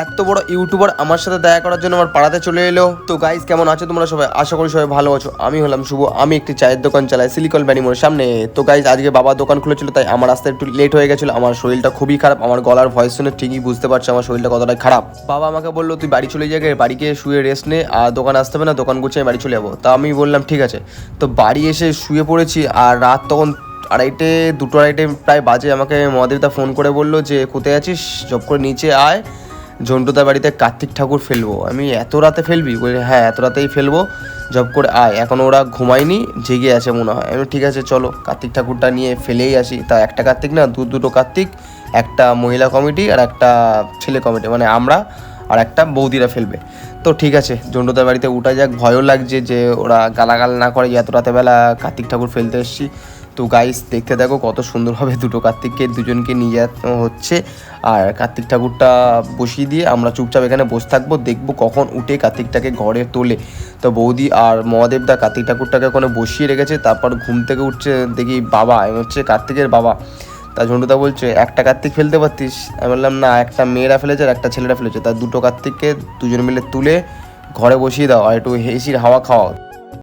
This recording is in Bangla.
এত বড় ইউটিউবার আমার সাথে দেখা করার জন্য আমার পাড়াতে চলে এলো। তো গাইস কেমন আছো তোমরা সবাই? আশা করি সবাই ভালো আছো। আমি হলাম শুভ, আমি একটি চায়ের দোকান চালাই সিলিকন ভ্যালি মোড়ের সামনে। তো গাইস আজকে বাবা দোকান খুলেছিল, তাই আমার আসতে একটু লেট হয়ে গেছিলো। আমার শরীরটা খুবই খারাপ, আমার গলার ভয়েস শুনে ঠিকই বুঝতে পারছো আমার শরীরটা কতটা খারাপ। বাবা আমাকে বললো তুই বাড়ি চলে যাবে, বাড়িকে শুয়ে রেস্ট নে, আর দোকান আসতে হবে না, দোকান গুছিয়ে বাড়ি চলে যাবো। তা আমি বললাম ঠিক আছে। তো বাড়ি এসে শুয়ে পড়েছি, আর রাত তখন দুটো আড়াইটে প্রায় বাজে। আমাকে মহাদেবদা ফোন করে বললো যে কোথায় আছিস, জব করে নিচে আয়, ঝন্টুদার বাড়িতে কার্তিক ঠাকুর ফেলবো। আমি এত রাতে ফেলবি? বলি হ্যাঁ এত রাতেই ফেলবো, জব করে আয়। এখন ওরা ঘুমায়নি, জেগে আছে মনে হয়। আমি ঠিক আছে চলো কার্তিক ঠাকুরটা নিয়ে ফেলেই আসি। তা একটা কার্তিক না, দুটো কার্তিক, একটা মহিলা কমিটি আর একটা ছেলে কমিটি, মানে আমরা আর একটা বৌদিরা ফেলবে। তো ঠিক আছে ঝন্টুদার বাড়িতে উঠা যাক। ভয়ও লাগছে যে ওরা গালাগাল না করে এত রাতেবেলা কার্তিক ঠাকুর ফেলতে এসেছি। তো গাইস দেখতে দেখো কত সুন্দরভাবে দুটো কার্তিককে দুজনকে নিয়ে যাওয়া হচ্ছে, আর কার্তিক ঠাকুরটা বসিয়ে দিয়ে আমরা চুপচাপ এখানে বসে থাকবো, দেখবো কখন উঠে কার্তিকটাকে ঘরে তোলে। তো বৌদি আর মহাদেবদা কার্তিক ঠাকুরটাকে ওখানে বসিয়ে রেখেছে। তারপর ঘুম থেকে উঠছে, দেখি বাবা, আমি হচ্ছে কার্তিকের বাবা। তা ঝন্টুদা বলছে একটা কার্তিক ফেলতে পারতিস। আমি বললাম না, একটা মেয়েরা ফেলেছে আর একটা ছেলেরা ফেলেছে, তার দুটো কার্তিককে দুজন মিলে তুলে ঘরে বসিয়ে দাও আর একটু এসির হাওয়া খাওয়াও।